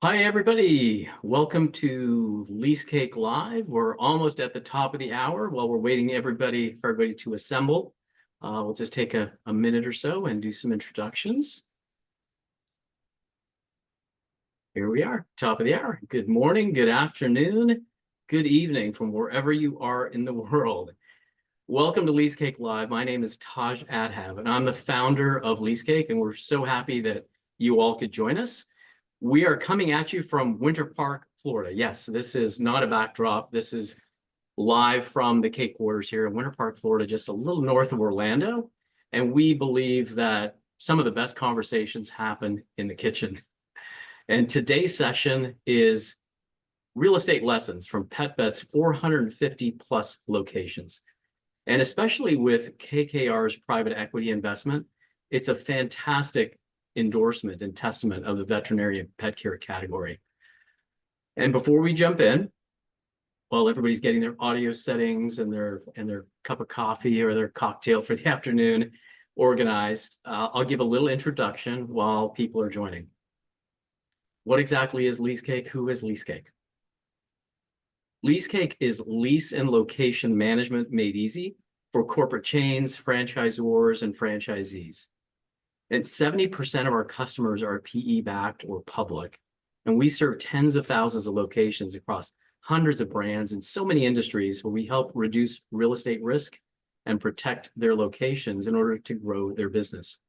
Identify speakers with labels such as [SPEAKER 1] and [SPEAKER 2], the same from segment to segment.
[SPEAKER 1] Hi, everybody. Welcome to Lease Cake Live. We're almost at the top of the hour while we're waiting for everybody to assemble. We'll just take a minute or so and do some introductions. Here we are, top of the hour. Good morning, good afternoon, good evening from wherever you are in the world. Welcome to Lease Cake Live. My name is Taj Adham, and I'm the founder of Lease Cake, and we're so happy that you all could join us. We are coming at you from Winter Park, Florida. Yes, this is not a backdrop. This is live from the Cake Quarters here in Winter Park, Florida, just a little north of Orlando. And we believe that some of the best conversations happen in the kitchen. And today's session is real estate lessons from PetVet's 450 plus locations. And especially with KKR's private equity investment, it's a fantastic endorsement and testament of the veterinary and pet care category. And before we jump in, while everybody's getting their audio settings and their cup of coffee or their cocktail for the afternoon organized, I'll give a little introduction while people are joining. What exactly is Lease Cake? Who is Lease Cake? Lease Cake is lease and location management made easy for corporate chains, franchisors, and franchisees. And 70% of our customers are PE-backed or public. And we serve tens of thousands of locations across hundreds of brands in so many industries where we help reduce real estate risk and protect their locations in order to grow their business.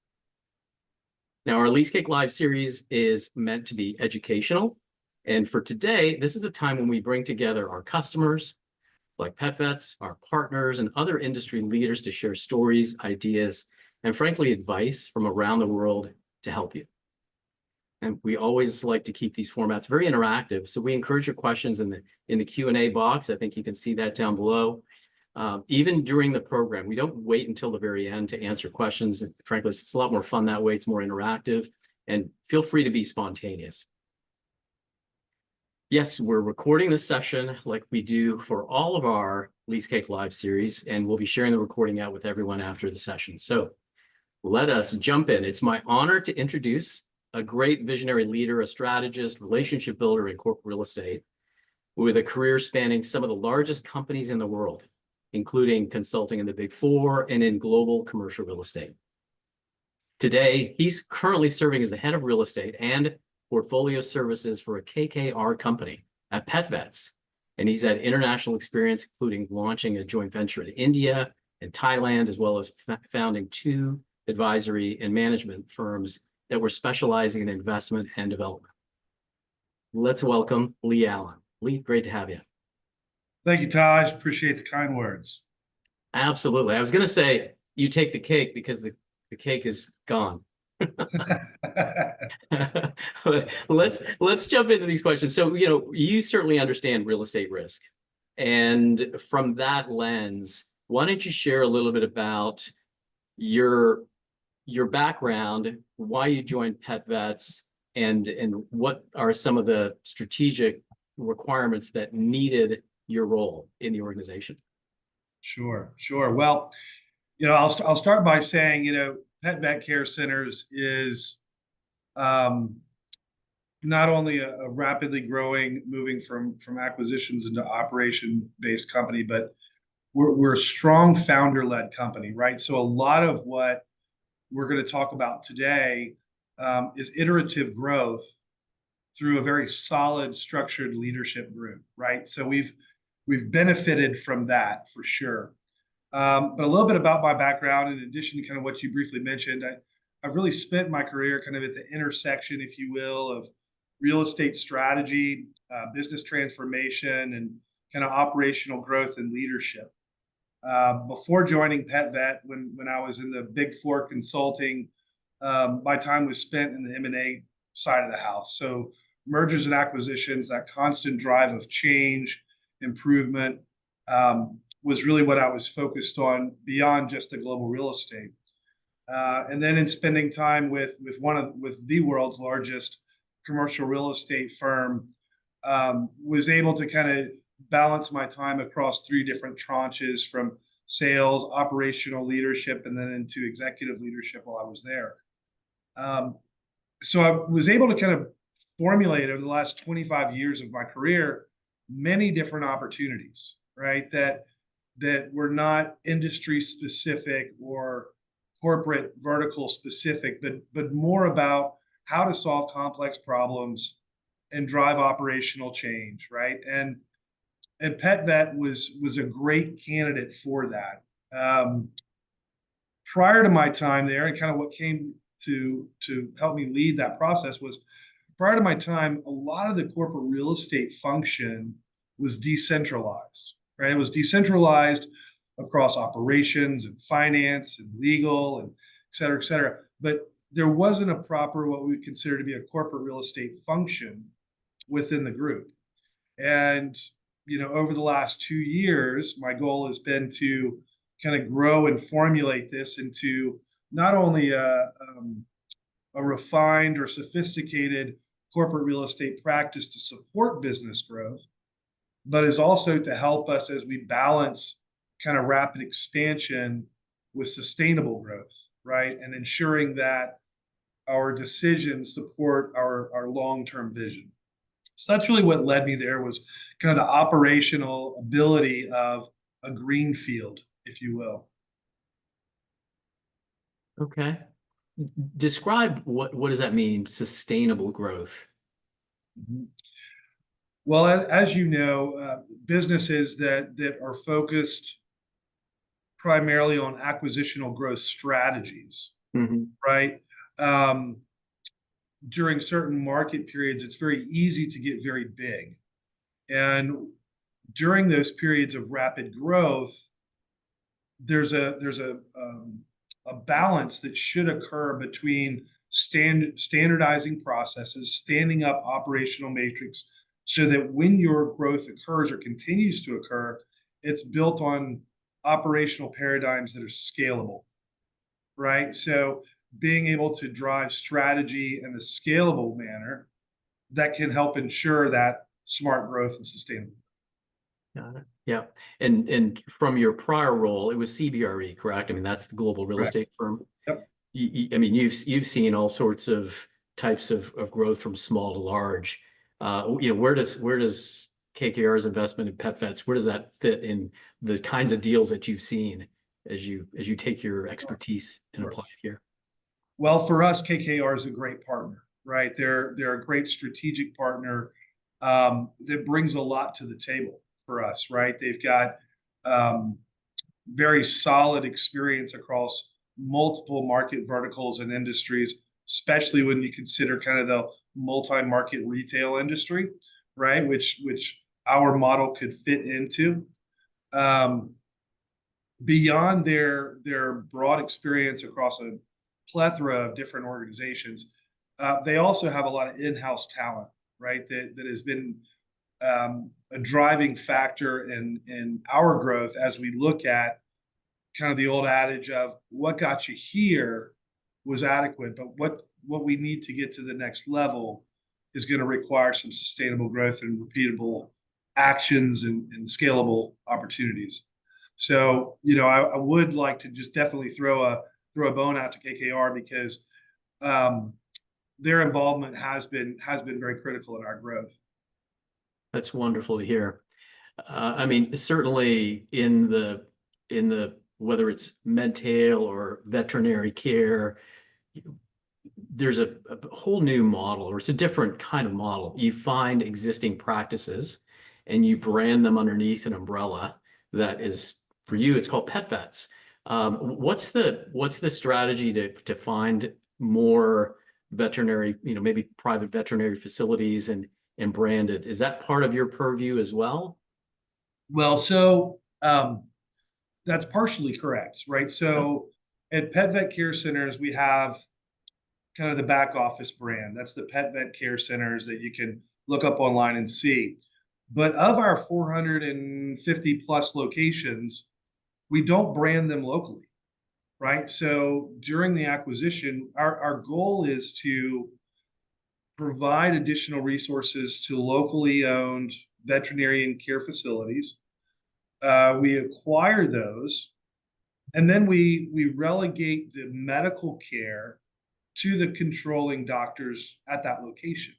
[SPEAKER 1] Now, our Lease Cake Live series is meant to be educational. And for today, this is a time when we bring together our customers, like PetVets, our partners, and other industry leaders to share stories, ideas, and frankly, advice from around the world to help you. And we always like to keep these formats very interactive. So we encourage your questions in the Q&A box. I think you can see that down below. Even during the program, we don't wait until the very end to answer questions. Frankly, it's a lot more fun that way. It's more interactive. And feel free to be spontaneous. Yes, we're recording this session like we do for all of our Lease Cake Live series, and we'll be sharing the recording out with everyone after the session. So let us jump in. It's my honor to introduce a great visionary leader, a strategist, relationship builder in corporate real estate with a career spanning some of the largest companies in the world, including consulting in the Big Four and in global commercial real estate. Today, he's currently serving as the head of real estate and portfolio services for a KKR company at PetVet's. And he's had international experience, including launching a joint venture in India and Thailand, as well as founding two advisory and management firms that were specializing in investment and development. Let's welcome Lee Allen. Lee, great to have you.
[SPEAKER 2] Thank you, Taj. Appreciate the kind words.
[SPEAKER 1] Absolutely. I was going to say you take the cake because the cake is gone. Let's jump into these questions. So, you certainly understand real estate risk. And from that lens, why don't you share a little bit about your background, why you joined PetVets, and what are some of the strategic requirements that needed your role in the organization?
[SPEAKER 2] Sure. Well, I'll start by saying, PetVet Care Centers is not only a rapidly growing, moving from acquisitions into operation-based company, but we're a strong founder-led company, right? So a lot of what we're going to talk about today is iterative growth through a very solid, structured leadership group, right? So we've benefited from that for sure. But a little bit about my background, in addition to kind of what you briefly mentioned, I've really spent my career kind of at the intersection, if you will, of real estate strategy, business transformation, and kind of operational growth and leadership. Before joining PetVet, when I was in the Big Four consulting, my time was spent in the M&A side of the house. So mergers and acquisitions, that constant drive of change, improvement, was really what I was focused on beyond just the global real estate. And then in spending time with the world's largest commercial real estate firm, was able to kind of balance my time across three different tranches, from sales, operational leadership, and then into executive leadership while I was there. So I was able to kind of formulated over the last 25 years of my career many different opportunities, right? That were not industry specific or corporate vertical specific, but more about how to solve complex problems and drive operational change, right? And PetVet was a great candidate for that. Prior to my time there, and kind of what came to help me lead that process was prior to my time, a lot of the corporate real estate function was decentralized, right? It was decentralized across operations and finance and legal and et cetera, et cetera. But there wasn't a proper, what we would consider to be a corporate real estate function within the group. And, over the last 2 years, my goal has been to kind of grow and formulate this into not only a refined or sophisticated corporate real estate practice to support business growth, but is also to help us as we balance kind of rapid expansion with sustainable growth, right? And ensuring that our decisions support our long-term vision. So that's really what led me there was kind of the operational ability of a green field, if you will.
[SPEAKER 1] Okay. Describe what does that mean, sustainable growth?
[SPEAKER 2] Mhm. Well, as you know, businesses that are focused primarily on acquisitional growth strategies,
[SPEAKER 1] Mhm.
[SPEAKER 2] right? Um, During certain market periods, it's very easy to get very big. And during those periods of rapid growth, there's a balance that should occur between standardizing processes, standing up operational matrix, so that when your growth occurs or continues to occur, it's built on operational paradigms that are scalable, right? So being able to drive strategy in a scalable manner that can help ensure that smart growth and sustainable.
[SPEAKER 1] Got it. Yeah. And from your prior role, it was CBRE, correct? I mean, that's the global real
[SPEAKER 2] Correct.
[SPEAKER 1] estate firm.
[SPEAKER 2] Yep.
[SPEAKER 1] I mean, you've seen all sorts of types of growth from small to large. Where does KKR's investment in PetVets, where does that fit in the kinds of deals that you've seen as you take your
[SPEAKER 2] Sure.
[SPEAKER 1] expertise and
[SPEAKER 2] Sure.
[SPEAKER 1] apply it here?
[SPEAKER 2] Well, for us, KKR is a great partner, right? They're a great strategic partner that brings a lot to the table for us, right? They've got um, very solid experience across multiple market verticals and industries, especially when you consider kind of the multi-market retail industry, right? Which our model could fit into. Um, Beyond their broad experience across a plethora of different organizations, they also have a lot of in-house talent, right? That has been a driving factor in our growth as we look at kind of the old adage of what got you here was adequate, but what we need to get to the next level is going to require some sustainable growth and repeatable actions and scalable opportunities. So, I would like to just definitely throw a bone out to KKR because um, their involvement has been very critical in our growth.
[SPEAKER 1] That's wonderful to hear. I mean, certainly in the whether it's medtail or veterinary care, there's a whole new model, or it's a different kind of model. You find existing practices and you brand them underneath an umbrella that is, for you, it's called PetVets. What's the strategy to find more veterinary, maybe private veterinary facilities and brand it? Is that part of your purview as well?
[SPEAKER 2] Well, so that's partially correct, right?
[SPEAKER 1] Yeah.
[SPEAKER 2] So at PetVet Care Centers, we have kind of the back office brand. That's the PetVet Care Centers that you can look up online and see. But of our 450 plus locations, we don't brand them locally, right? So during the acquisition, our goal is to provide additional resources to locally owned veterinarian care facilities. We acquire those, and then we relegate the medical care to the controlling doctors at that location,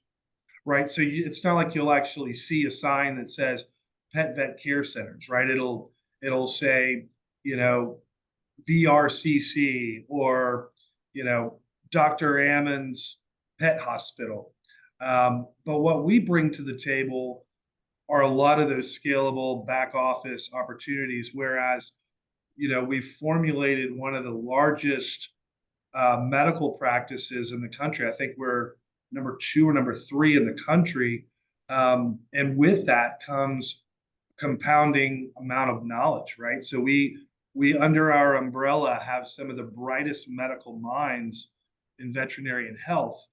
[SPEAKER 2] right? So it's not like you'll actually see a sign that says PetVet Care Centers, right? It'll say, you know, VRCC or, you know, Dr. Ammons Pet Hospital. But what we bring to the table are a lot of those scalable back office opportunities, whereas, you know, we've formulated one of the largest medical practices in the country. I think we're number two or number three in the country. And with that comes compounding amount of knowledge, right? So we under our umbrella have some of the brightest medical minds in veterinarian health,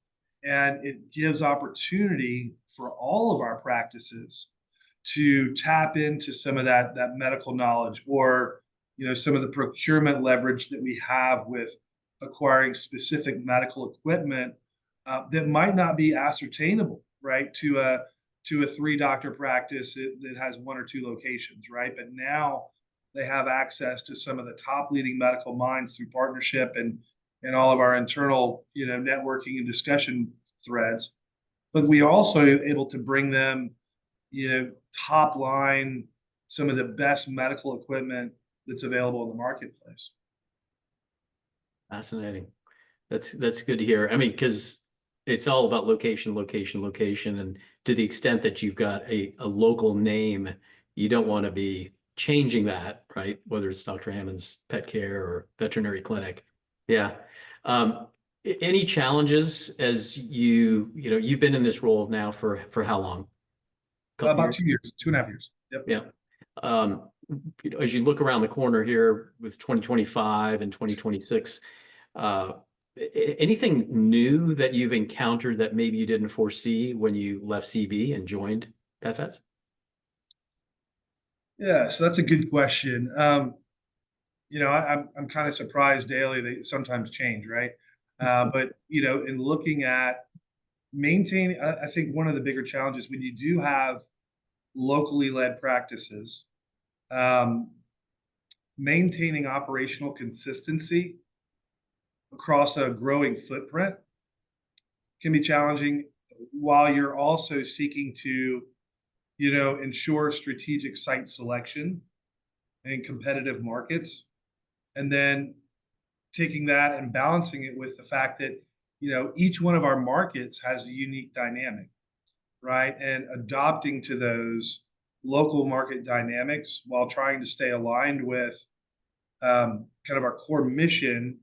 [SPEAKER 2] and it gives opportunity for all of our practices to tap into some of that medical knowledge, or some of the procurement leverage that we have with acquiring specific medical equipment that might not be ascertainable, right, to a three doctor practice that has one or two locations, right? But now they have access to some of the top leading medical minds through partnership and all of our internal networking and discussion threads. But we are also able to bring them top line some of the best medical equipment that's available in the marketplace.
[SPEAKER 1] Fascinating. That's good to hear. I mean, because it's all about location, location, location. And to the extent that you've got a local name, you don't want to be changing that, right? Whether it's Dr. Hammond's Pet Care or veterinary clinic. Yeah. Any challenges as you've been in this role now for how long? Couple
[SPEAKER 2] About
[SPEAKER 1] years?
[SPEAKER 2] 2 years, 2.5 years. Yep.
[SPEAKER 1] Yeah. As you look around the corner here with 2025 and 2026, anything new that you've encountered that maybe you didn't foresee when you left CB and joined PetVet's?
[SPEAKER 2] Yeah, so that's a good question. I'm kind of surprised daily. They sometimes change, right? But in looking at maintaining, I think one of the bigger challenges when you do have locally led practices, um, maintaining operational consistency across a growing footprint can be challenging, while you're also seeking to, ensure strategic site selection in competitive markets, and then taking that and balancing it with the fact that each one of our markets has a unique dynamic, right? And adopting to those local market dynamics while trying to stay aligned with kind of our core mission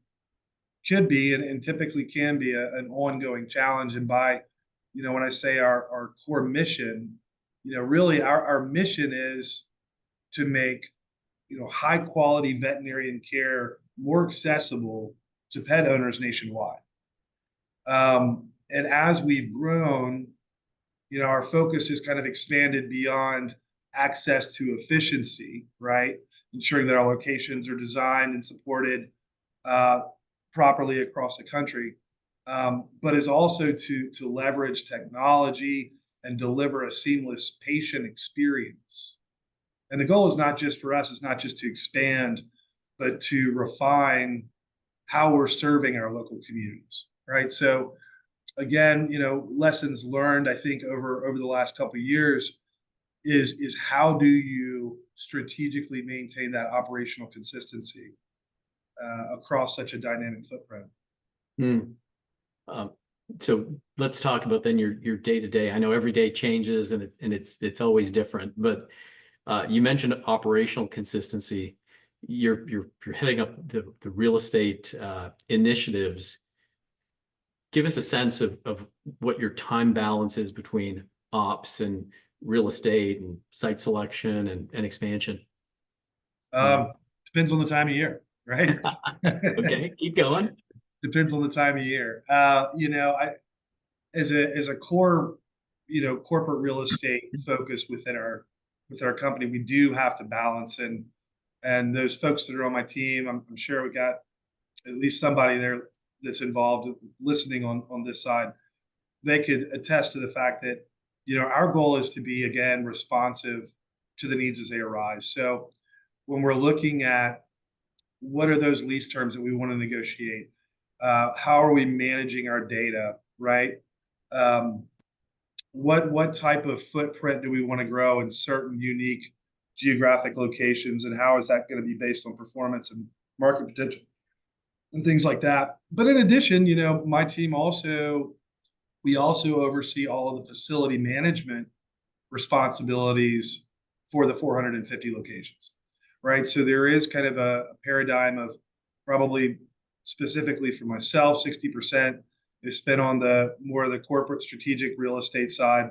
[SPEAKER 2] could be and typically can be an ongoing challenge. And by when I say our core mission, really our mission is to make high quality veterinarian care more accessible to pet owners nationwide. And as we've grown, our focus has kind of expanded beyond access to efficiency, right? Ensuring that our locations are designed and supported properly across the country, but is also to leverage technology and deliver a seamless patient experience. And the goal is not just for us, it's not just to expand, but to refine how we're serving our local communities, right? So again, lessons learned, I think, over the last couple of years is how do you strategically maintain that operational consistency across such a dynamic footprint?
[SPEAKER 1] Mm. So let's talk about then your day to day. I know every day changes and it's always different, but you mentioned operational consistency. You're heading up the real estate initiatives. Give us a sense of what your time balance is between ops and real estate and site selection and expansion.
[SPEAKER 2] Depends on the time of year, right?
[SPEAKER 1] Okay, keep going.
[SPEAKER 2] Depends on the time of year. I as a core, corporate real estate focus within our company, we do have to balance, and those folks that are on my team, I'm sure we got at least somebody there that's involved listening on this side. They could attest to the fact that our goal is to be, again, responsive to the needs as they arise. So when we're looking at what are those lease terms that we want to negotiate, how are we managing our data, right? what type of footprint do we want to grow in certain unique geographic locations, and how is that going to be based on performance and market potential and things like that. But in addition, my team also we also oversee all of the facility management responsibilities for the 450 locations, right? So there is kind of a paradigm of probably specifically for myself, 60% is spent on the more of the corporate strategic real estate side.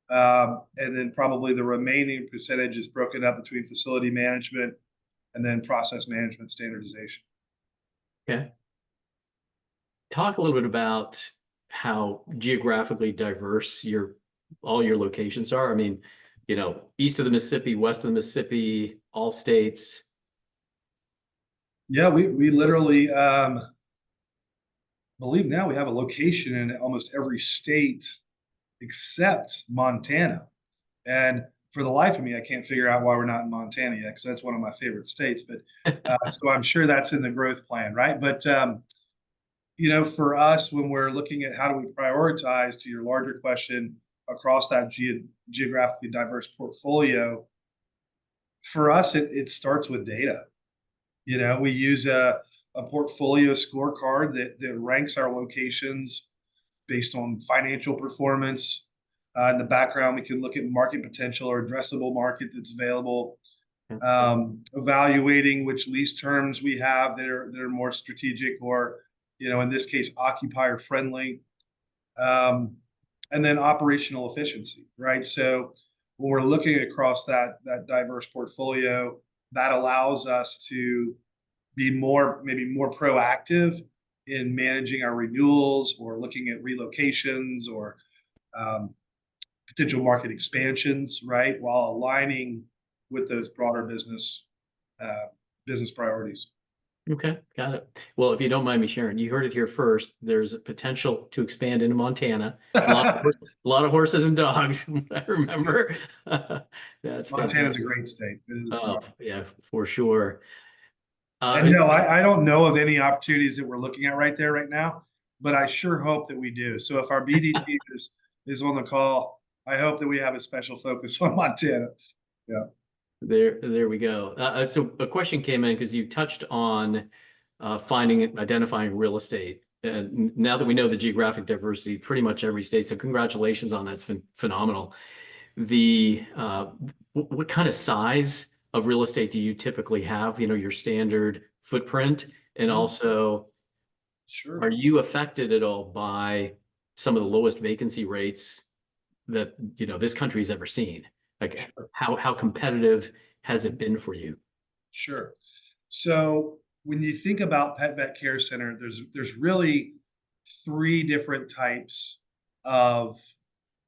[SPEAKER 2] And then probably the remaining percentage is broken up between facility management and then process management standardization.
[SPEAKER 1] Okay. Talk a little bit about how geographically diverse all your locations are. I mean, east of the Mississippi, west of the Mississippi, all states.
[SPEAKER 2] Yeah, we literally believe now we have a location in almost every state except Montana. And for the life of me, I can't figure out why we're not in Montana yet, because that's one of my favorite states. But so I'm sure that's in the growth plan, right? But for us, when we're looking at how do we prioritize, to your larger question, across that geographically diverse portfolio, for us, it starts with data. We use a portfolio scorecard that ranks our locations based on financial performance. In the background, we can look at market potential or addressable market that's available, evaluating which lease terms we have that are more strategic or, in this case, occupier friendly, and then operational efficiency, right? So when we're looking across that diverse portfolio, that allows us to be maybe more proactive in managing our renewals or looking at relocations or potential market expansions, right? While aligning with those broader business priorities.
[SPEAKER 1] Okay, got it. Well, if you don't mind me sharing, you heard it here first. There's a potential to expand into Montana. A lot of horses and dogs. I remember. That's
[SPEAKER 2] Montana's
[SPEAKER 1] fantastic.
[SPEAKER 2] a great state.
[SPEAKER 1] Oh, yeah, for sure.
[SPEAKER 2] And no, I don't know of any opportunities that we're looking at right there right now, but I sure hope that we do. So if our BD team is on the call, I hope that we have a special focus on Montana. Yeah.
[SPEAKER 1] There we go. So a question came in because you touched on identifying real estate. And now that we know the geographic diversity, pretty much every state. So congratulations on that. It's been phenomenal. What kind of size of real estate do you typically have? Your standard footprint, and also,
[SPEAKER 2] Sure.
[SPEAKER 1] are you affected at all by some of the lowest vacancy rates that this country's ever seen? Like,
[SPEAKER 2] Sure.
[SPEAKER 1] how competitive has it been for you?
[SPEAKER 2] Sure. So when you think about PetVet Care Center, there's really three different types of,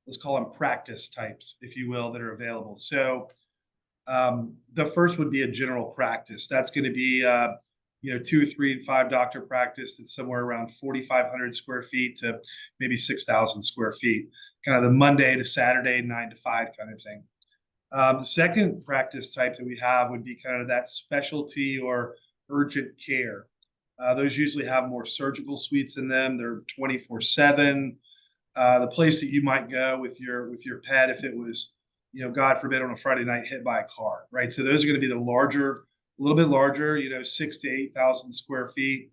[SPEAKER 2] let's call them practice types, if you will, that are available. So the first would be a general practice. That's going to be 2, 3, and 5 doctor practice that's somewhere around 4,500 square feet to maybe 6,000 square feet, kind of the Monday to Saturday, 9 to 5 kind of thing. The second practice type that we have would be kind of that specialty or urgent care. Those usually have more surgical suites in them. They're 24/7. The place that you might go with your pet if it was, God forbid, on a Friday night hit by a car, right? So those are going to be the larger, a little bit larger, 6,000 to 8,000 square feet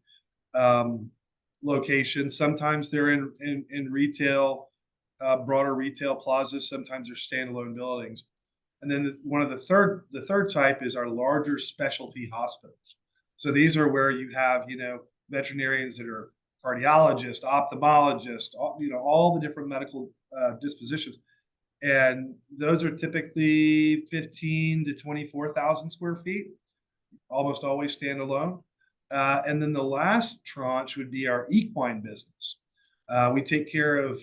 [SPEAKER 2] locations. Sometimes they're in retail, broader retail plazas. Sometimes they're standalone buildings. And then the third type is our larger specialty hospitals. So these are where you have, veterinarians that are cardiologists, ophthalmologists, all the different medical dispositions. And those are typically 15 to 24,000 square feet, almost always standalone. And then the last tranche would be our equine business. We take care of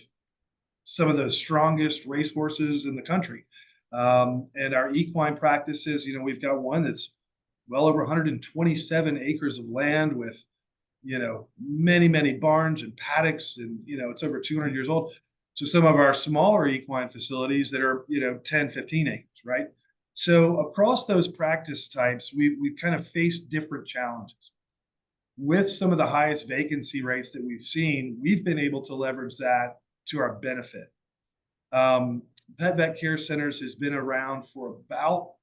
[SPEAKER 2] some of the strongest racehorses in the country. And our equine practices, we've got one that's well over 127 acres of land with, many, many barns and paddocks, and, it's over 200 years old. To some of our smaller equine facilities that are, 10, 15 acres, right? So across those practice types, we've kind of faced different challenges. With some of the highest vacancy rates that we've seen, we've been able to leverage that to our benefit. Um, PetVet Care Centers has been around for about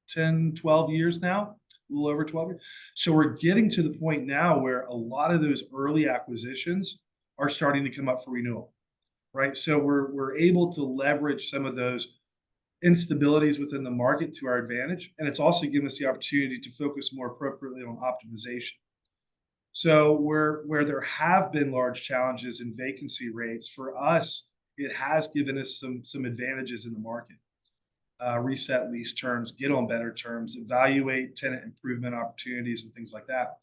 [SPEAKER 2] 10, 12 years now, a little over 12 years. So we're getting to the point now where a lot of those early acquisitions are starting to come up for renewal, right? So we're able to leverage some of those instabilities within the market to our advantage. And it's also given us the opportunity to focus more appropriately on optimization. So where there have been large challenges in vacancy rates, for us, it has given us some advantages in the market. Reset lease terms, get on better terms, evaluate tenant improvement opportunities and things like that.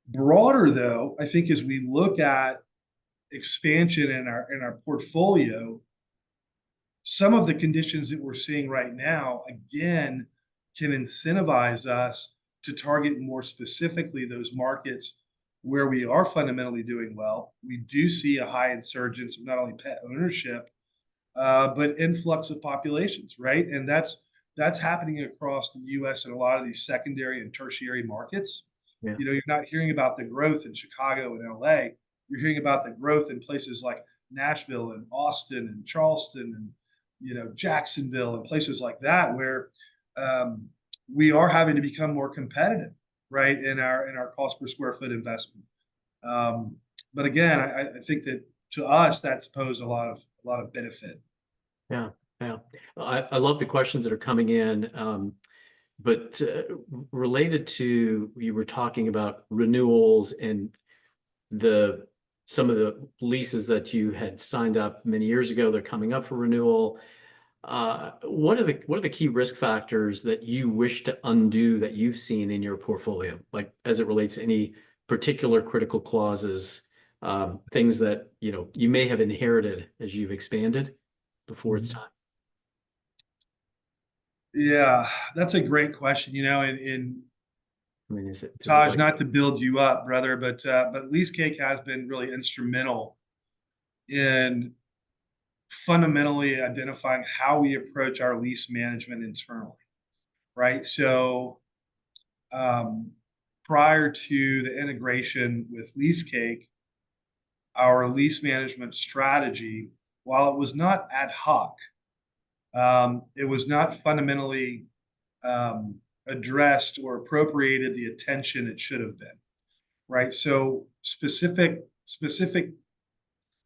[SPEAKER 2] Broader though, I think as we look at expansion in our portfolio, some of the conditions that we're seeing right now, again, can incentivize us to target more specifically those markets where we are fundamentally doing well. We do see a high insurgence of not only pet ownership, but influx of populations, right? And that's happening across the U.S. in a lot of these secondary and tertiary markets.
[SPEAKER 1] Yeah.
[SPEAKER 2] You know, you're not hearing about the growth in Chicago and L.A. You're hearing about the growth in places like Nashville and Austin and Charleston and Jacksonville and places like that, where we are having to become more competitive, right, in our cost per square foot investment. But again, I think that to us that's posed a lot of benefit.
[SPEAKER 1] Yeah. Yeah. I love the questions that are coming in. But related to, you were talking about renewals and some of the leases that you had signed up many years ago, they're coming up for renewal. What are the key risk factors that you wish to undo that you've seen in your portfolio, like as it relates to any particular critical clauses, things that you may have inherited as you've expanded before it's time?
[SPEAKER 2] Yeah, that's a great question.
[SPEAKER 1] I mean, is it
[SPEAKER 2] Taj,
[SPEAKER 1] like,
[SPEAKER 2] not to build you up, brother, but Leasecake has been really instrumental in fundamentally identifying how we approach our lease management internally, right? So prior to the integration with Leasecake, our lease management strategy, while it was not ad hoc, it was not fundamentally addressed or appropriated the attention it should have been, right? So specific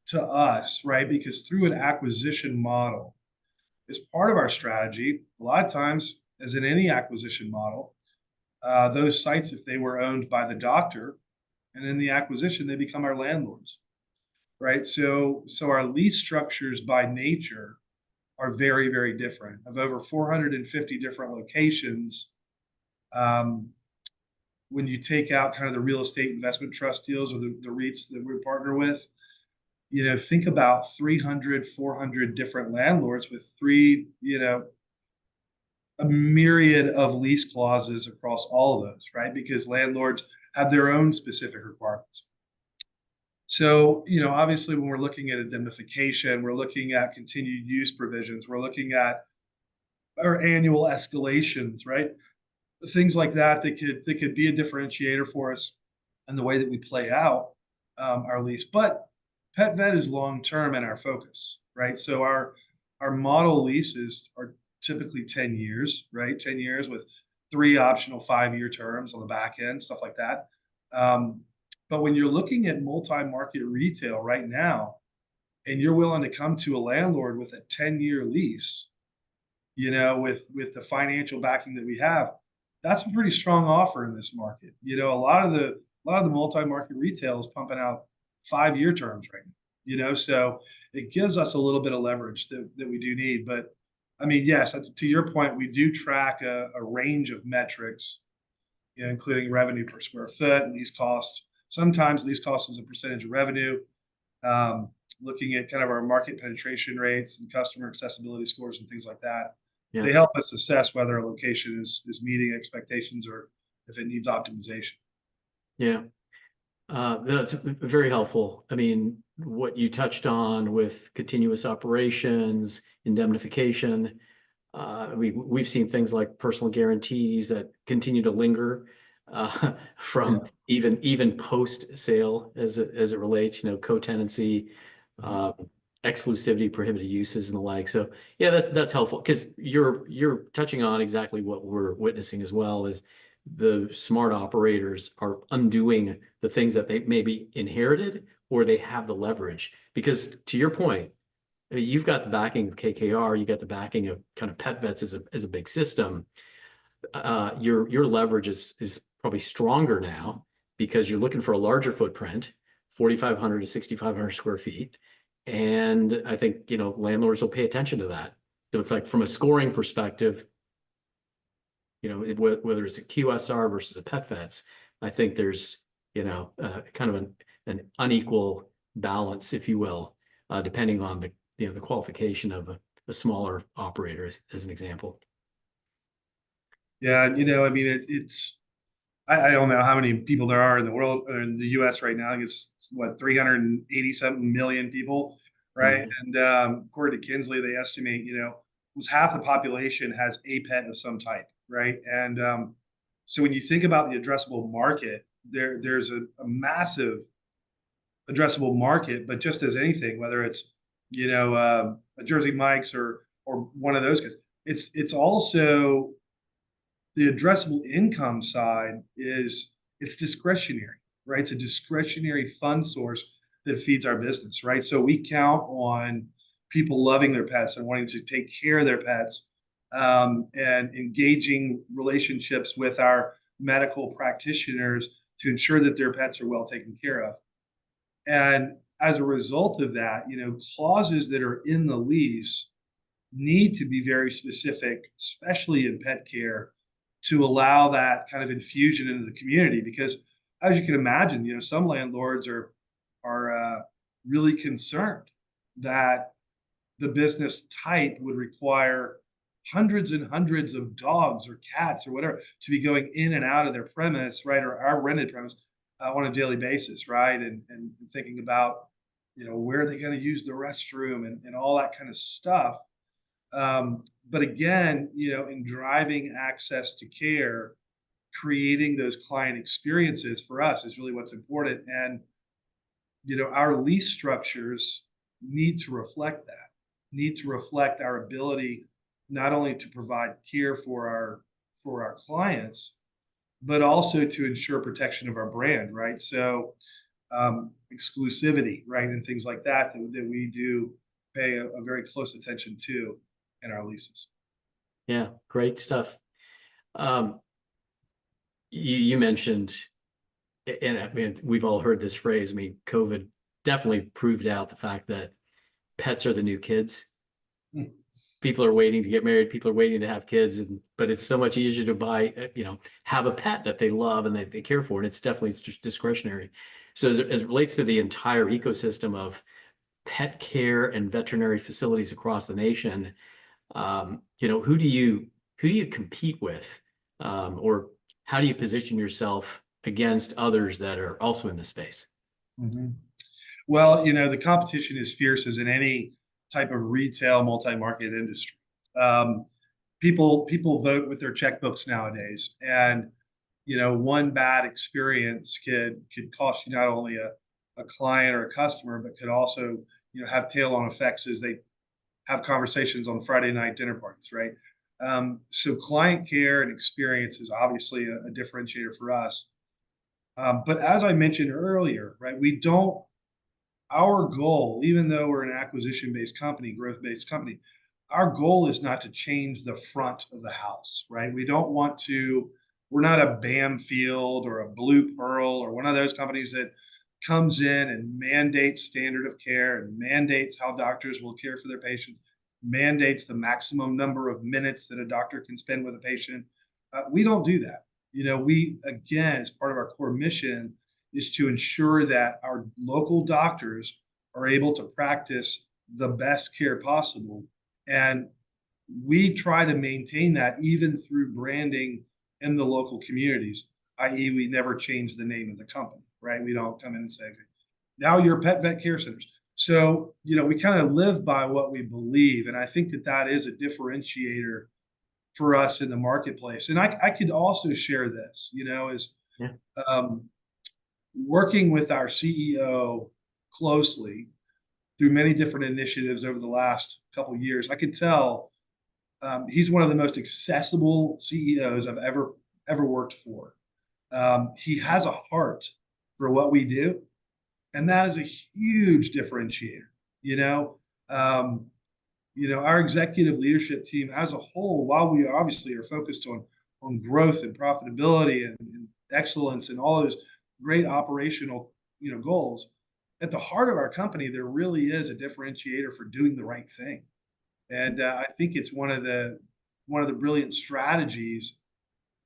[SPEAKER 2] to us, right? Because through an acquisition model, as part of our strategy, a lot of times, as in any acquisition model, those sites, if they were owned by the doctor, and in the acquisition, they become our landlords, right? So our lease structures by nature are very, very different. Of over 450 different locations, when you take out kind of the real estate investment trust deals or the REITs that we partner with, think about 300, 400 different landlords with a myriad of lease clauses across all of those, right? Because landlords have their own specific requirements. So, obviously, when we're looking at indemnification, we're looking at continued use provisions, we're looking at our annual escalations, right? Things like that could be a differentiator for us in the way that we play out our lease. But PetVet is long term in our focus, right? So our model leases are typically 10 years, right? 10 years with 3 optional 5-year terms on the back end, stuff like that. But when you're looking at multi-market retail right now, and you're willing to come to a landlord with a 10-year lease, with the financial backing that we have, that's a pretty strong offer in this market. A lot of the multi-market retail is pumping out 5-year terms right now. So it gives us a little bit of leverage that we do need. But I mean, yes, to your point, we do track a range of metrics, including revenue per square foot, lease cost. Sometimes lease cost is a percentage of revenue. Looking at kind of our market penetration rates and customer accessibility scores and things like that.
[SPEAKER 1] Yeah.
[SPEAKER 2] They help us assess whether a location is meeting expectations or if it needs optimization.
[SPEAKER 1] Yeah. That's very helpful. I mean, what you touched on with continuous operations, indemnification, we've seen things like personal guarantees that continue to linger from even post sale as it relates, co-tenancy. exclusivity, prohibited uses and the like. So yeah, that's helpful because you're touching on exactly what we're witnessing as well is the smart operators are undoing the things that they maybe inherited or they have the leverage. Because to your point, I mean, you've got the backing of KKR, you got the backing of kind of PetVets as a big system. Your leverage is probably stronger now because you're looking for a larger footprint, 4,500 to 6,500 square feet. And I think, landlords will pay attention to that. So it's like from a scoring perspective, whether it's a QSR versus a PetVets, I think there's, kind of an unequal balance, if you will, depending on the qualification of a smaller operator, as an example.
[SPEAKER 2] Yeah, I mean, I don't know how many people there are in the world or in the U.S. right now. I think it's what 387 million people, right?
[SPEAKER 1] Mhm.
[SPEAKER 2] And according to Kinsley, they estimate almost half the population has a pet of some type, right? And so when you think about the addressable market, there's a massive addressable market. But just as anything, whether it's a Jersey Mike's or one of those guys, it's also the addressable income side is it's discretionary, right? It's a discretionary fund source that feeds our business, right? So we count on people loving their pets and wanting to take care of their pets, and engaging relationships with our medical practitioners to ensure that their pets are well taken care of. And as a result of that, clauses that are in the lease need to be very specific, especially in pet care, to allow that kind of infusion into the community. Because as you can imagine, some landlords are really concerned that the business type would require hundreds and hundreds of dogs or cats or whatever to be going in and out of their premise, right, or our rented premise on a daily basis, right, and thinking about where are they going to use the restroom and all that kind of stuff. But again, in driving access to care, creating those client experiences for us is really what's important. And, our lease structures need to reflect that, need to reflect our ability not only to provide care for our clients, but also to ensure protection of our brand, right? So exclusivity, right, and things like that we do pay a very close attention to in our leases.
[SPEAKER 1] Yeah, great stuff. Um, you mentioned, and I mean, we've all heard this phrase. I mean, COVID definitely proved out the fact that pets are the new kids.
[SPEAKER 2] Hmm.
[SPEAKER 1] People are waiting to get married. People are waiting to have kids, but it's so much easier to buy, have a pet that they love and they care for, and it's just discretionary. So as it relates to the entire ecosystem of pet care and veterinary facilities across the nation, who do you compete with, or how do you position yourself against others that are also in the space?
[SPEAKER 2] Mhm. Well, the competition is fierce as in any type of retail multi-market industry. Um, people vote with their checkbooks nowadays, and one bad experience could cost you not only a client or a customer, but could also have tail-on effects as they have conversations on Friday night dinner parties, right? So client care and experience is obviously a differentiator for us. But as I mentioned earlier, right, we don't, our goal, even though we're an acquisition based company, growth based company, our goal is not to change the front of the house, right? We don't want to, we're not a Bamfield or a Blue Pearl or one of those companies that comes in and mandates standard of care and mandates how doctors will care for their patients, mandates the maximum number of minutes that a doctor can spend with a patient. We don't do that. We, again, as part of our core mission, is to ensure that our local doctors are able to practice the best care possible. And we try to maintain that even through branding in the local communities, i.e., we never change the name of the company, right? We don't come in and say, okay, now you're PetVet Care Centers. So, we kind of live by what we believe. And I think that is a differentiator for us in the marketplace. And I could also share this, is
[SPEAKER 1] Yeah.
[SPEAKER 2] um, working with our CEO closely, through many different initiatives over the last couple of years, I could tell he's one of the most accessible CEOs I've ever worked for. He has a heart for what we do, and that is a huge differentiator. You know, um, our executive leadership team as a whole, while we obviously are focused on growth and profitability and excellence and all those great operational goals, at the heart of our company, there really is a differentiator for doing the right thing. And I think it's one of the brilliant strategies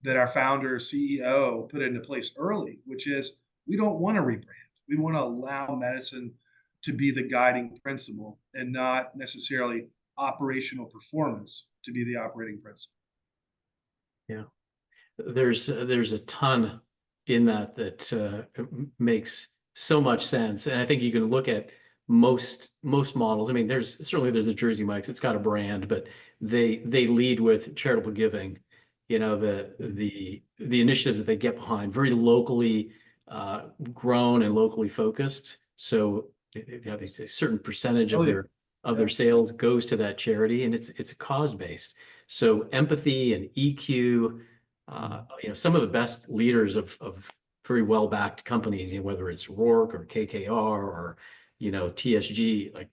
[SPEAKER 2] that our founder CEO put into place early, which is we don't want to rebrand. We want to allow medicine to be the guiding principle and not necessarily operational performance to be the operating principle.
[SPEAKER 1] Yeah. There's a ton in that makes so much sense. And I think you can look at most models. I mean, there's a Jersey Mike's, it's got a brand, but they lead with charitable giving. The initiatives that they get behind, very locally grown and locally focused. So a certain percentage of their sales goes to that charity, and it's cause based. So empathy and EQ, some of the best leaders of very well backed companies, whether it's Rourke or KKR or TSG, like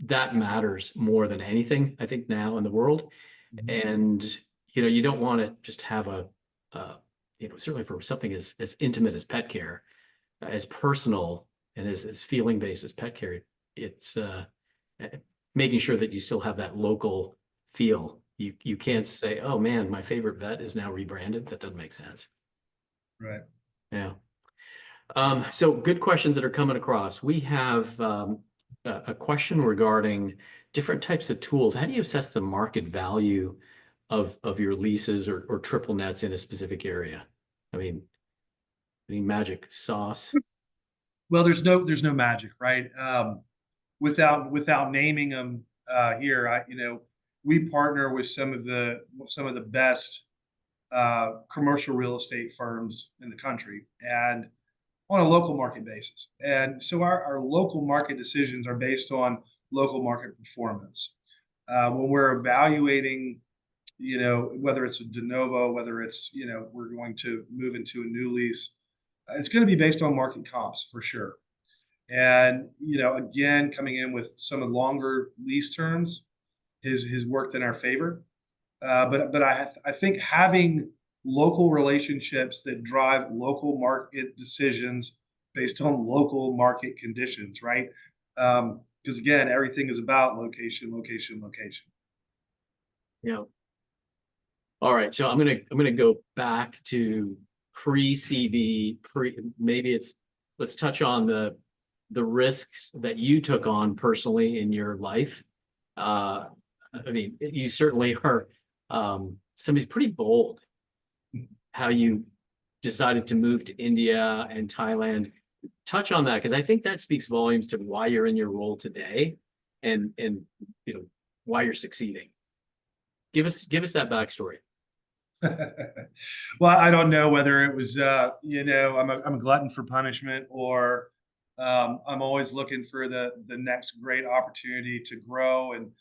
[SPEAKER 1] that matters more than anything, I think, now in the world. And you don't want to just have certainly for something as intimate as pet care, as personal and as feeling based as pet care, it's making sure that you still have that local feel. You can't say, oh man, my favorite vet is now rebranded. That doesn't make sense.
[SPEAKER 2] Right.
[SPEAKER 1] Yeah. So good questions that are coming across. We have a question regarding different types of tools. How do you assess the market value of your leases or triple nets in a specific area? I mean, any magic sauce?
[SPEAKER 2] Well, there's no magic, right? Without naming them here, we partner with some of the best commercial real estate firms in the country, and on a local market basis. And so our local market decisions are based on local market performance. When we're evaluating, whether it's a de novo, whether it's, we're going to move into a new lease, it's going to be based on market comps for sure. And, again, coming in with some of longer lease terms has worked in our favor. But I think having local relationships that drive local market decisions based on local market conditions, right? Because again, everything is about location, location, location.
[SPEAKER 1] Yeah. All right. So I'm gonna go back to pre-CB, let's touch on the risks that you took on personally in your life. I mean, you certainly are somebody pretty bold. How you decided to move to India and Thailand. Touch on that, because I think that speaks volumes to why you're in your role today, and why you're succeeding. Give us that backstory.
[SPEAKER 2] Well, I don't know whether it was I'm a glutton for punishment, or I'm always looking for the next great opportunity to grow and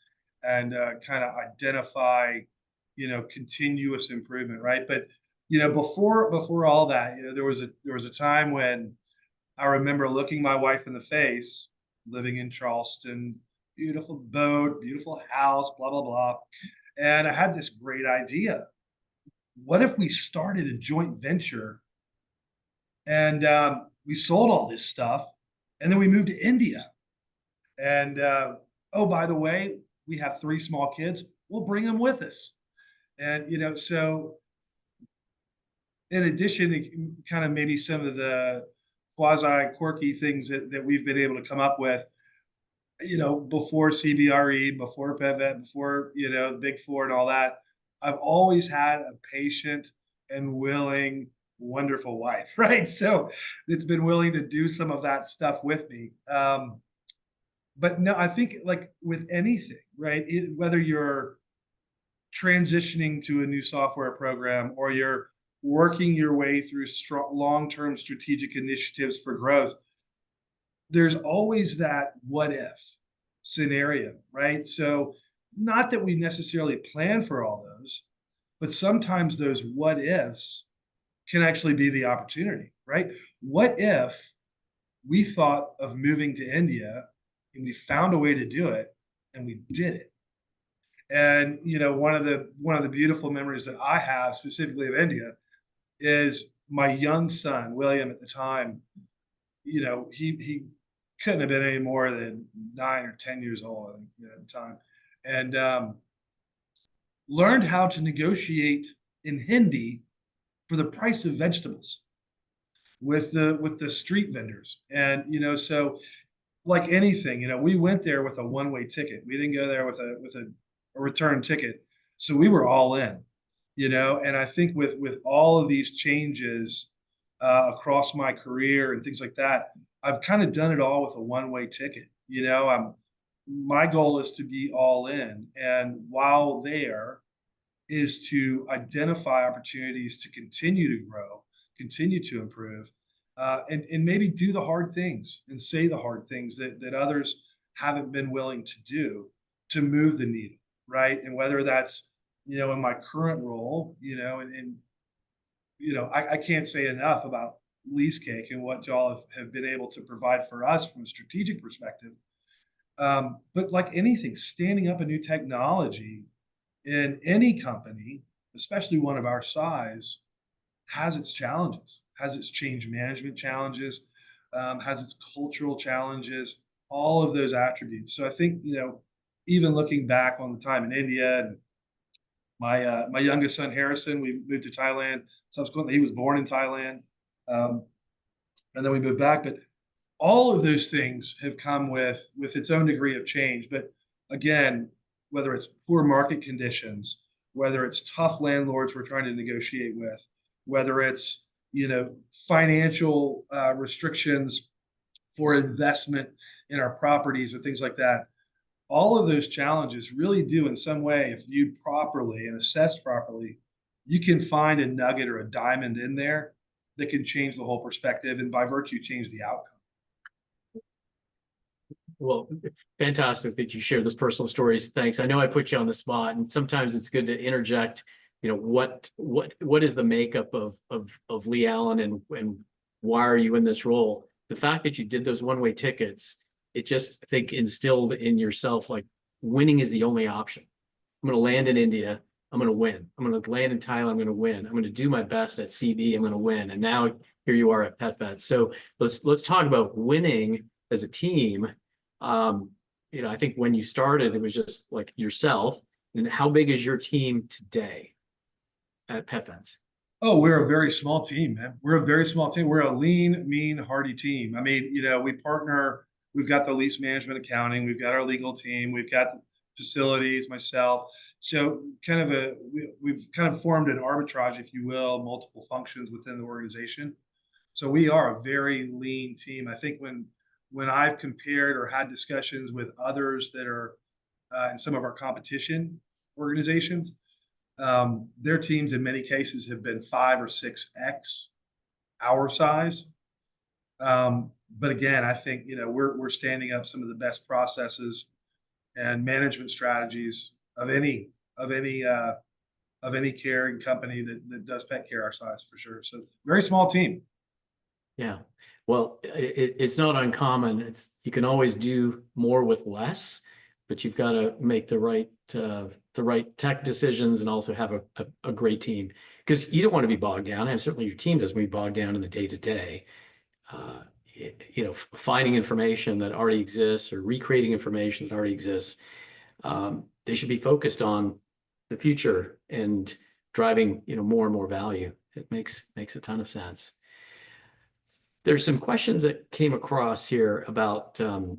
[SPEAKER 2] kind of identify continuous improvement, right? But before all that, there was a time when I remember looking my wife in the face, living in Charleston, beautiful boat, beautiful house, blah blah blah, and I had this great idea. What if we started a joint venture and we sold all this stuff, and then we moved to India? And oh, by the way, we have 3 small kids. We'll bring them with us. And so in addition to kind of maybe some of the quasi quirky things that we've been able to come up with, before CBRE, before PetVet, before the Big Four and all that, I've always had a patient and willing, wonderful wife, right? So it's been willing to do some of that stuff with me. But no, I think like with anything, right? Whether you're transitioning to a new software program or you're working your way through long-term strategic initiatives for growth, there's always that what if, scenario, right? So not that we necessarily plan for all those, but sometimes those what ifs can actually be the opportunity, right? What if we thought of moving to India and we found a way to do it and we did it? And one of the beautiful memories that I have specifically of India is my young son William at the time. He couldn't have been any more than 9 or 10 years old at the time, and learned how to negotiate in Hindi for the price of vegetables with the street vendors. And so like anything, we went there with a one-way ticket. We didn't go there with a return ticket. So we were all in, and I think with all of these changes across my career and things like that, I've kind of done it all with a one-way ticket. My goal is to be all in, and while there is to identify opportunities to continue to grow, continue to improve, and maybe do the hard things and say the hard things that others haven't been willing to do to move the needle, right? And whether that's, in my current role, I can't say enough about Lease Cake and what y'all have been able to provide for us from a strategic perspective. But like anything, standing up a new technology in any company, especially one of our size, has its challenges, has its change management challenges, has its cultural challenges, all of those attributes. So I think, even looking back on the time in India and my youngest son Harrison, we moved to Thailand. Subsequently, he was born in Thailand, um, and then we moved back. But all of those things have come with its own degree of change. But again, whether it's poor market conditions, whether it's tough landlords we're trying to negotiate with, whether it's financial restrictions for investment in our properties or things like that, all of those challenges really do in some way, if viewed properly and assessed properly, you can find a nugget or a diamond in there that can change the whole perspective and by virtue change the outcome.
[SPEAKER 1] Well, fantastic that you share those personal stories. Thanks. I know I put you on the spot, and sometimes it's good to interject. What is the makeup of Lee Allen, and why are you in this role? The fact that you did those one-way tickets, it just, I think, instilled in yourself like winning is the only option. I'm going to land in India. I'm going to win. I'm going to land in Thailand. I'm going to win. I'm going to do my best at CB. I'm going to win. And now here you are at PetVet. So let's talk about winning as a team. I think when you started, it was just like yourself. And how big is your team today at PetVet's?
[SPEAKER 2] Oh, we're a very small team, man. We're a very small team. We're a lean, mean, hardy team. I mean, we partner. We've got the lease management accounting. We've got our legal team. We've got the facilities, myself. So we've kind of formed an arbitrage, if you will, multiple functions within the organization. So we are a very lean team. I think when I've compared or had discussions with others that are in some of our competition organizations, their teams in many cases have been 5 or 6x our size. But again, I think we're standing up some of the best processes and management strategies of any caring company that does pet care our size, for sure. So very small team.
[SPEAKER 1] Yeah. Well, it's not uncommon. You can always do more with less, but you've got to make the right tech decisions and also have a great team, because you don't want to be bogged down. And certainly your team doesn't want to be bogged down in the day to day. Finding information that already exists or recreating information that already exists. They should be focused on the future and driving more and more value. It makes a ton of sense. There's some questions that came across here about the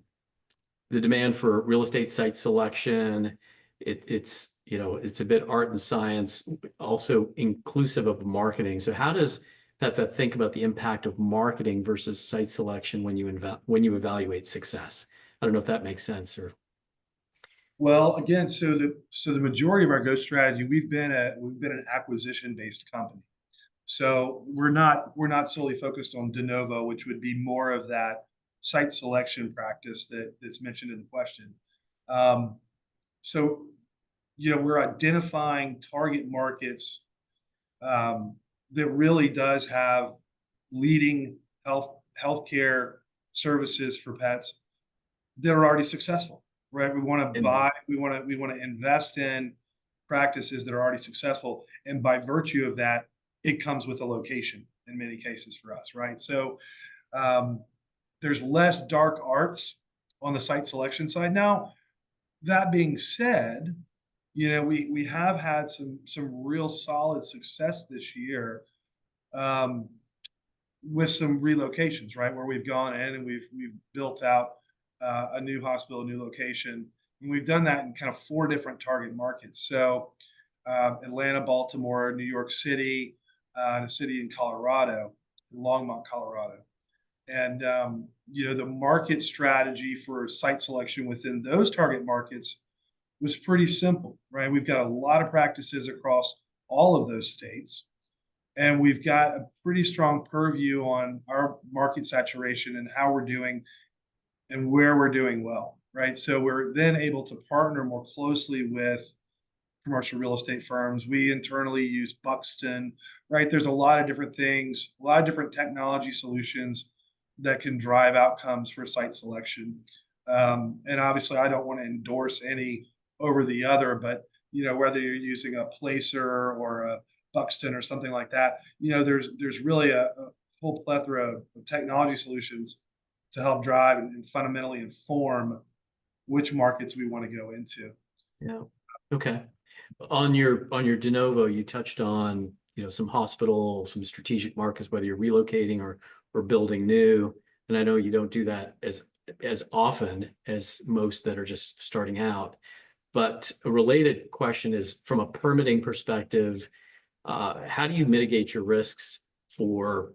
[SPEAKER 1] demand for real estate site selection. It's a bit art and science, also inclusive of marketing. So how does PetVet think about the impact of marketing versus site selection when you evaluate success? I don't know if that makes sense. Or
[SPEAKER 2] Well, again, so the majority of our growth strategy, we've been an acquisition based company. So we're not solely focused on de novo, which would be more of that site selection practice that's mentioned in the question. Um, so, we're identifying target markets that really does have leading healthcare services for pets that are already successful, right? We want to
[SPEAKER 1] And
[SPEAKER 2] buy, we want to invest in practices that are already successful, and by virtue of that, it comes with a location in many cases for us, right? So um, there's less dark arts on the site selection side. Now, that being said, we have had some real solid success this year um, with some relocations, right? Where we've gone in and we've built out a new hospital, a new location, and we've done that in kind of four different target markets. So Atlanta, Baltimore, New York City, and a city in Colorado, Longmont, Colorado. And the market strategy for site selection within those target markets was pretty simple, right? We've got a lot of practices across all of those states, and we've got a pretty strong purview on our market saturation and how we're doing and where we're doing well, right? So we're then able to partner more closely with commercial real estate firms. We internally use Buxton, right? There's a lot of different things, a lot of different technology solutions that can drive outcomes for site selection. And obviously, I don't want to endorse any over the other, but whether you're using a Placer or a Buxton or something like that, there's really a whole plethora of technology solutions to help drive and fundamentally inform which markets we want to go into.
[SPEAKER 1] yeah, okay. On your de novo, you touched on, some hospital, some strategic markets, whether you're relocating or building new. And I know you don't do that as often as most that are just starting out. But a related question is from a permitting perspective, how do you mitigate your risks for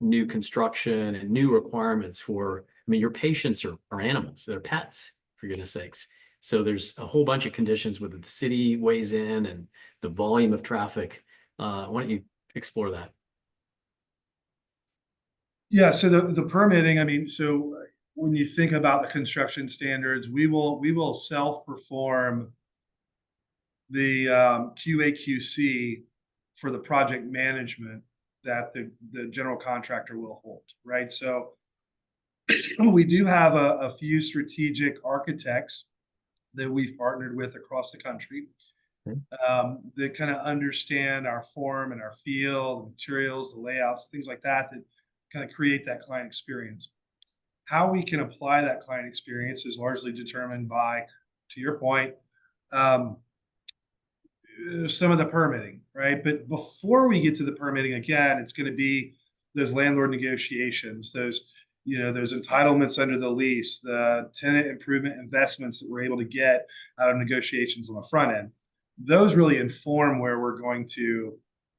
[SPEAKER 1] new construction and new requirements for, I mean, your patients are animals, they're pets, for goodness sakes. So there's a whole bunch of conditions whether the city weighs in and the volume of traffic. Why don't you explore that?
[SPEAKER 2] Yeah, so the permitting, I mean, so when you think about the construction standards, we will self-perform the QA/QC for the project management that the general contractor will hold, right? So we do have a few strategic architects that we've partnered with across the country
[SPEAKER 1] Okay.
[SPEAKER 2] that kind of understand our form and our feel, the materials, the layouts, things like that, that kind of create that client experience. How we can apply that client experience is largely determined by, to your point, um, some of the permitting, right? But before we get to the permitting, again, it's going to be those landlord negotiations, those entitlements under the lease, the tenant improvement investments that we're able to get out of negotiations on the front end. Those really inform where we're going to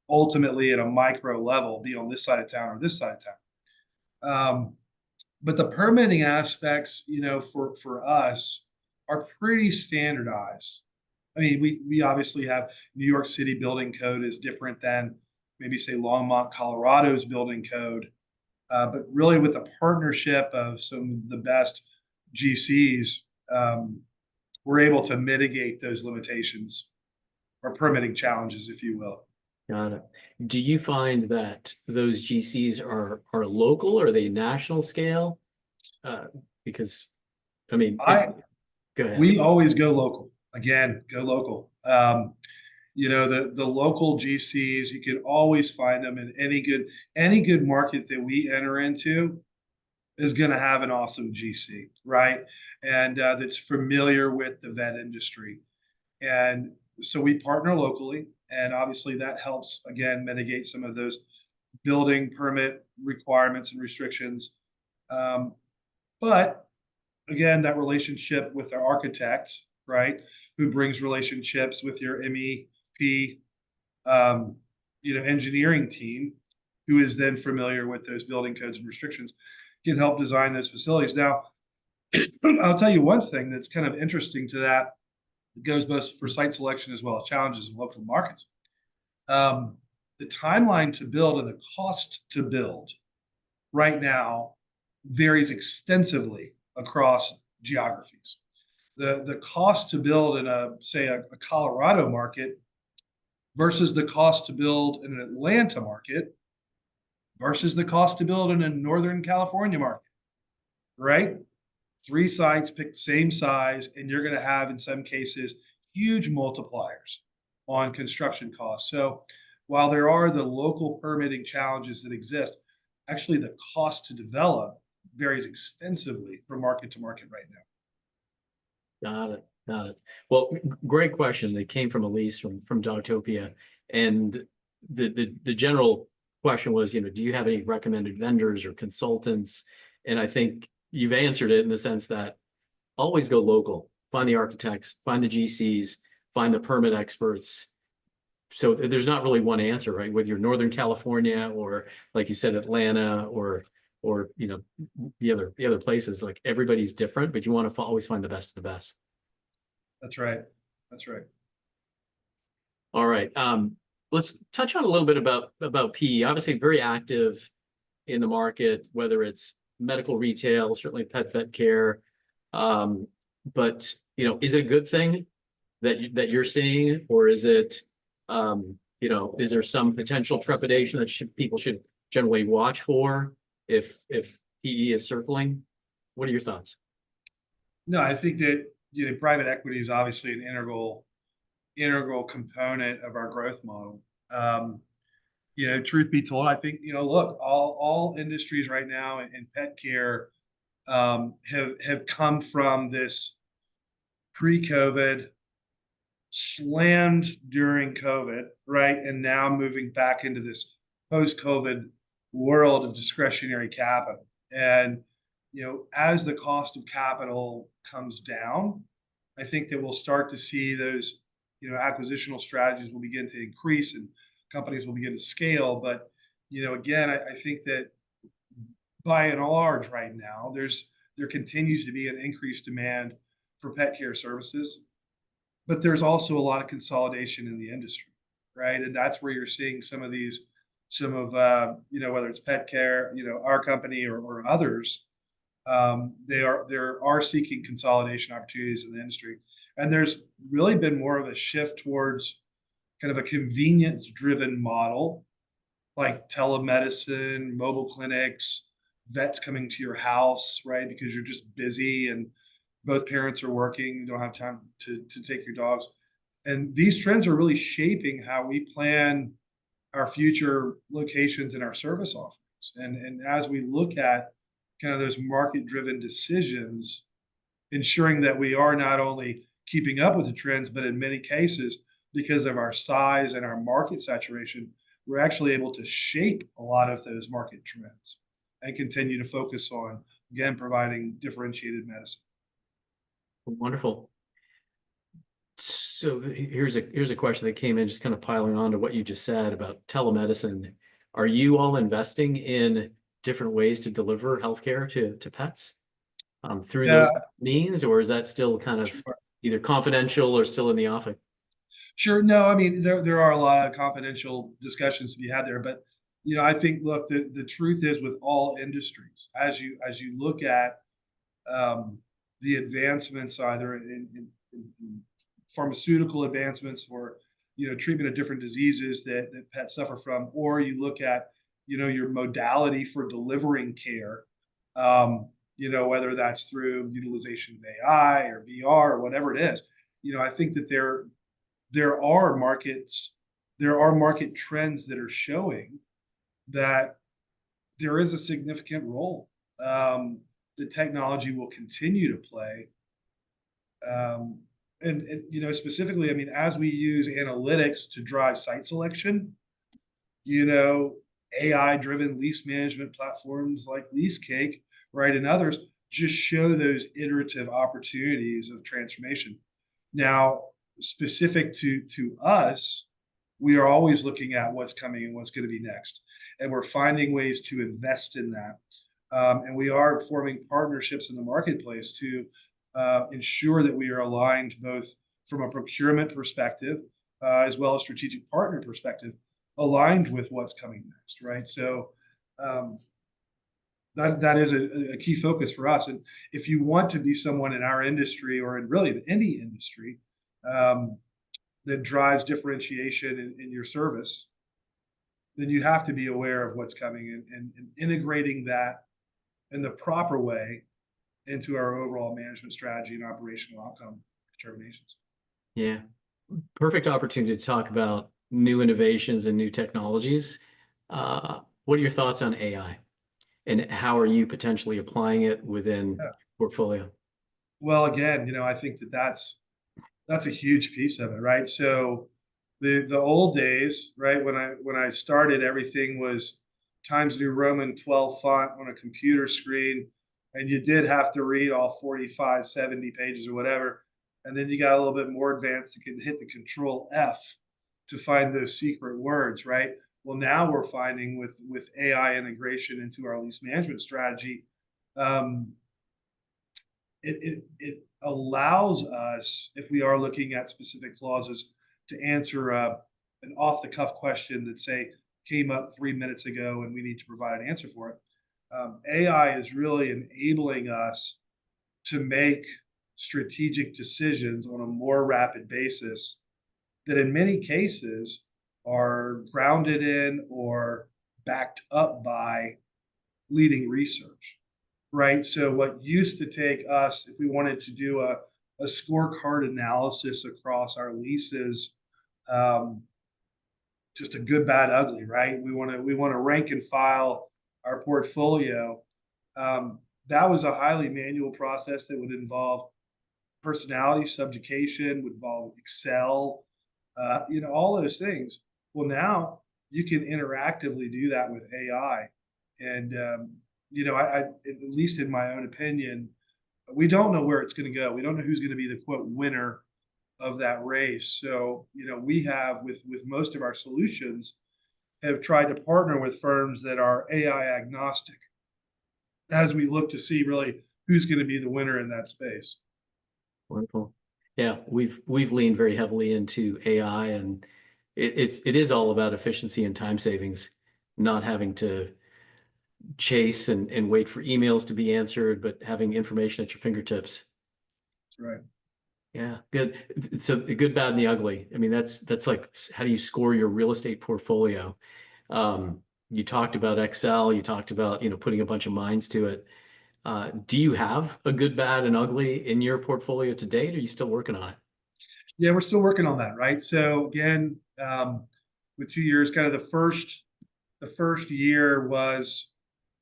[SPEAKER 2] ultimately, at a micro level, be on this side of town or this side of town. But the permitting aspects, for us are pretty standardized. I mean, we obviously have New York City building code is different than maybe say Longmont, Colorado's building code. But really with the partnership of some of the best GCs, we're able to mitigate those limitations or permitting challenges, if you will.
[SPEAKER 1] Got it. Do you find that those GCs are local or are they national scale? Uh, because I mean,
[SPEAKER 2] I
[SPEAKER 1] go ahead.
[SPEAKER 2] We always go local. Again, go local. The local GCs, you can always find them in any good market that we enter into is going to have an awesome GC, right? And that's familiar with the vet industry. And so we partner locally, and obviously that helps again mitigate some of those building permit requirements and restrictions. Um, but again, that relationship with our architect, right, who brings relationships with your MEP, engineering team, who is then familiar with those building codes and restrictions, can help design those facilities. Now, I'll tell you one thing that's kind of interesting to that. It goes both for site selection as well as challenges in local markets. Um, the timeline to build and the cost to build right now varies extensively across geographies. the cost to build in a Colorado market versus the cost to build in an Atlanta market versus the cost to build in a Northern California market, right? Three sites pick the same size, and you're going to have, in some cases, huge multipliers on construction costs. So while there are the local permitting challenges that exist, actually the cost to develop varies extensively from market to market right now.
[SPEAKER 1] Got it. Got it. Well, great question. They came from Elise from Dogtopia, and the general question was, do you have any recommended vendors or consultants? And I think you've answered it in the sense that always go local. Find the architects, find the GCs, find the permit experts. So there's not really one answer, right? Whether you're Northern California or, like you said, Atlanta or the other places, like everybody's different, but you want to always find the best of the best.
[SPEAKER 2] That's right. That's right.
[SPEAKER 1] All right. Let's touch on a little bit about PE. Obviously, very active in the market, whether it's medical retail, certainly pet vet care. But is it a good thing that you're seeing, or is it is there some potential trepidation that people should generally watch for if PE is circling? What are your thoughts?
[SPEAKER 2] No, I think that private equity is obviously an integral component of our growth model. Truth be told, I think look, all industries right now in pet care have come from this pre-COVID, slammed during COVID, right, and now moving back into this post-COVID world of discretionary capital. And as the cost of capital comes down, I think that we'll start to see those acquisitional strategies will begin to increase and companies will begin to scale. But again, I think that by and large right now, there continues to be an increased demand for pet care services, but there's also a lot of consolidation in the industry, right? And that's where you're seeing some of whether it's pet care, our company or others, they are seeking consolidation opportunities in the industry. And there's really been more of a shift towards kind of a convenience-driven model, like telemedicine, mobile clinics, vets coming to your house, right? Because you're just busy and both parents are working, you don't have time to take your dogs. And these trends are really shaping how we plan our future locations and our service offerings. And as we look at kind of those market-driven decisions, ensuring that we are not only keeping up with the trends, but in many cases, because of our size and our market saturation, we're actually able to shape a lot of those market trends and continue to focus on, again, providing differentiated medicine.
[SPEAKER 1] Wonderful. So here's a question that came in, just kind of piling on to what you just said about telemedicine. Are you all investing in different ways to deliver healthcare to pets through those means, or is that still kind of either confidential or still in the offing?
[SPEAKER 2] Sure. No, I mean, there are a lot of confidential discussions to be had there, but I think, look, the truth is with all industries, as you look at the advancements either in pharmaceutical advancements or treatment of different diseases that pets suffer from, or you look at your modality for delivering care, whether that's through utilization of AI or VR or whatever it is. I think that there are market trends that are showing that there is a significant role the technology will continue to play. And specifically, I mean, as we use analytics to drive site selection, AI-driven lease management platforms like LeaseCake, right, and others just show those iterative opportunities of transformation. Now, specific to us, we are always looking at what's coming and what's going to be next, and we're finding ways to invest in that. And we are forming partnerships in the marketplace to ensure that we are aligned both from a procurement perspective as well as strategic partner perspective, aligned with what's coming next, right? So that is a key focus for us. And if you want to be someone in our industry or in really in any industry um, that drives differentiation in your service, then you have to be aware of what's coming and integrating that in the proper way into our overall management strategy and operational outcome determinations.
[SPEAKER 1] Yeah. Perfect opportunity to talk about new innovations and new technologies. What are your thoughts on AI and how are you potentially applying it within
[SPEAKER 2] Yeah.
[SPEAKER 1] portfolio?
[SPEAKER 2] Well, again, I think that's a huge piece of it, right? So the old days, right, when I started, everything was Times New Roman 12 font on a computer screen, and you did have to read all 45, 70 pages or whatever. And then you got a little bit more advanced, you can hit the control F to find those secret words, right? Well, now we're finding with AI integration into our lease management strategy, um, it allows us, if we are looking at specific clauses, to answer an off the cuff question that say came up 3 minutes ago and we need to provide an answer for it. AI is really enabling us to make strategic decisions on a more rapid basis that in many cases are grounded in or backed up by leading research, right? So what used to take us, if we wanted to do a scorecard analysis across our leases, um, just a good, bad, ugly, right? We want to rank and file our portfolio. That was a highly manual process that would involve personality subjugation, would involve Excel, all those things. Well, now you can interactively do that with AI, and I, at least in my own opinion, we don't know where it's going to go. We don't know who's going to be the quote winner of that race. So, we have with most of our solutions have tried to partner with firms that are AI agnostic as we look to see really who's going to be the winner in that space.
[SPEAKER 1] Wonderful. Yeah, we've leaned very heavily into AI, and it is all about efficiency and time savings, not having to chase and wait for emails to be answered, but having information at your fingertips.
[SPEAKER 2] That's right.
[SPEAKER 1] Yeah, good. So the good, bad, and the ugly. I mean, that's like how do you score your real estate portfolio? You talked about Excel, you talked about, putting a bunch of minds to it. Do you have a good, bad, and ugly in your portfolio to date? Or are you still working on it?
[SPEAKER 2] Yeah, we're still working on that, right? So again, with 2 years, kind of the first year was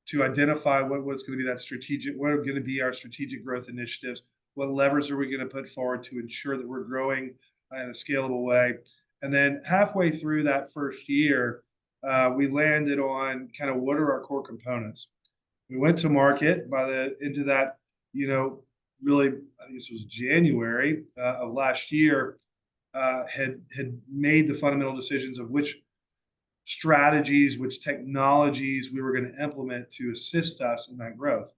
[SPEAKER 2] to identify what was going to be that strategic, what are going to be our strategic growth initiatives, what levers are we going to put forward to ensure that we're growing in a scalable way. And then halfway through that first year, we landed on kind of what are our core components. We went to market by the into that, really, I think this was January of last year, had made the fundamental decisions of which strategies, which technologies we were going to implement to assist us in that growth.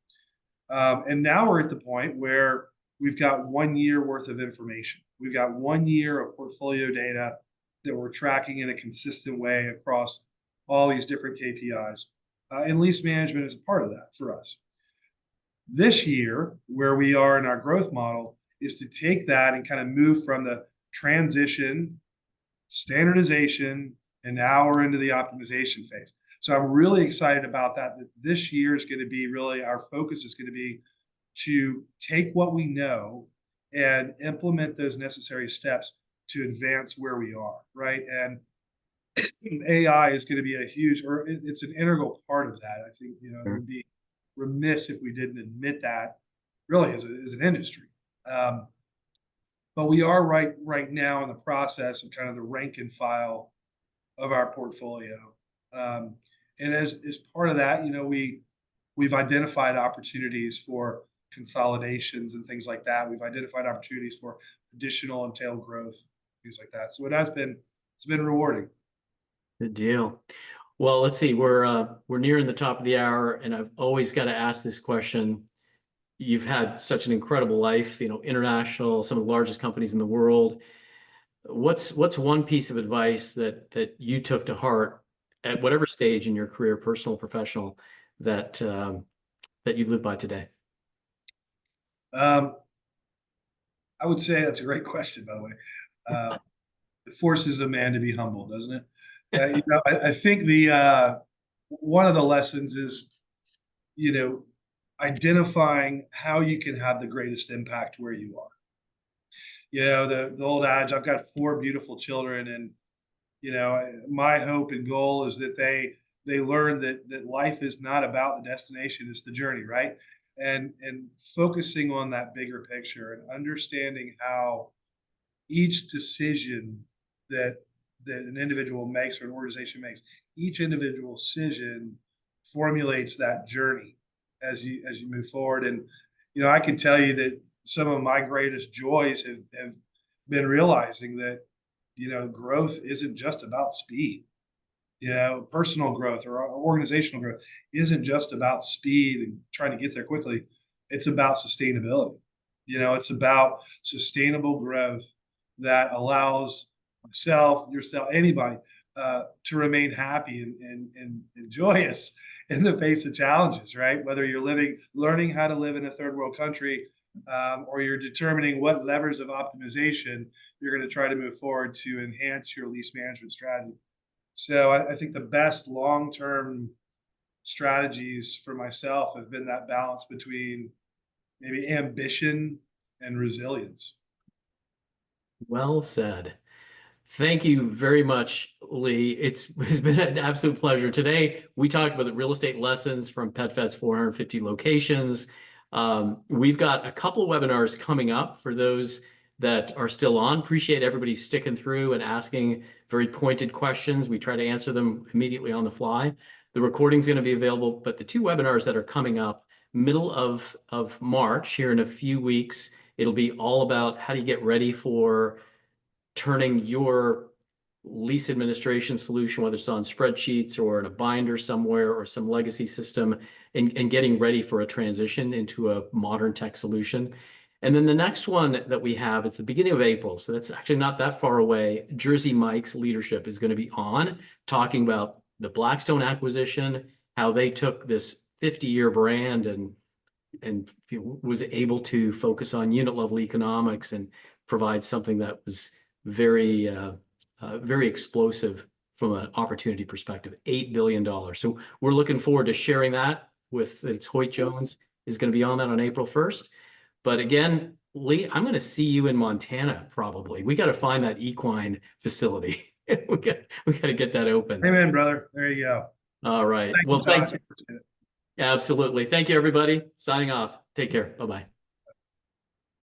[SPEAKER 2] And now we're at the point where we've got 1 year worth of information. We've got 1 year of portfolio data that we're tracking in a consistent way across all these different KPIs. And lease management is a part of that for us. This year, where we are in our growth model, is to take that and kind of move from the transition, standardization, and now we're into the optimization phase. So I'm really excited about that. That this year is going to be really our focus is going to be to take what we know and implement those necessary steps to advance where we are, right? And AI is going to be a huge, or it's an integral part of that. I think, it
[SPEAKER 1] Sure.
[SPEAKER 2] would be remiss if we didn't admit that really as an industry. Um, but we are right now in the process of kind of the rank and file of our portfolio. Um, and as part of that, we've identified opportunities for consolidations and things like that. We've identified opportunities for additional and tail growth, things like that. So it's been rewarding.
[SPEAKER 1] Good deal. Well, let's see. We're nearing the top of the hour, and I've always got to ask this question. You've had such an incredible life, international, some of the largest companies in the world. What's one piece of advice that you took to heart at whatever stage in your career, personal, professional, that that you live by today?
[SPEAKER 2] Um, I would say that's a great question, by the way. It forces a man to be humble, doesn't it? I think the one of the lessons is, you know, identifying how you can have the greatest impact where you are. The old adage, I've got four beautiful children, and my hope and goal is that they learn that life is not about the destination, it's the journey, right? And focusing on that bigger picture and understanding how each decision that an individual makes or an organization makes, each individual decision formulates that journey as you move forward. And I can tell you that some of my greatest joys have been realizing that growth isn't just about speed. Personal growth or organizational growth isn't just about speed and trying to get there quickly. It's about sustainability. It's about sustainable growth that allows myself, yourself, anybody to remain happy and joyous in the face of challenges, right? Whether you're learning how to live in a third world country, or you're determining what levers of optimization you're going to try to move forward to enhance your lease management strategy. So I think the best long-term strategies for myself have been that balance between maybe ambition and resilience.
[SPEAKER 1] Well said. Thank you very much, Lee. It's been an absolute pleasure. Today, we talked about the real estate lessons from PetVet's 450 locations. We've got a couple of webinars coming up for those that are still on. Appreciate everybody sticking through and asking very pointed questions. We try to answer them immediately on the fly. The recording's going to be available, but the two webinars that are coming up middle of March, here in a few weeks, it'll be all about how do you get ready for turning your lease administration solution, whether it's on spreadsheets or in a binder somewhere or some legacy system, and getting ready for a transition into a modern tech solution. And then the next one that we have, it's the beginning of April, so that's actually not that far away. Jersey Mike's leadership is going to be on talking about the Blackstone acquisition, how they took this 50-year brand and was able to focus on unit level economics and provide something that was very very explosive from an opportunity perspective, $8 billion. So we're looking forward to sharing that with, it's Hoyt Jones is going to be on that on April 1st. But again, Lee, I'm going to see you in Montana probably. We got to find that equine facility. we got to get that open.
[SPEAKER 2] Amen, brother. There you go.
[SPEAKER 1] All right.
[SPEAKER 2] Thank
[SPEAKER 1] Well,
[SPEAKER 2] you, Todd.
[SPEAKER 1] thanks. Absolutely. Thank you, everybody. Signing off. Take care. Bye-bye.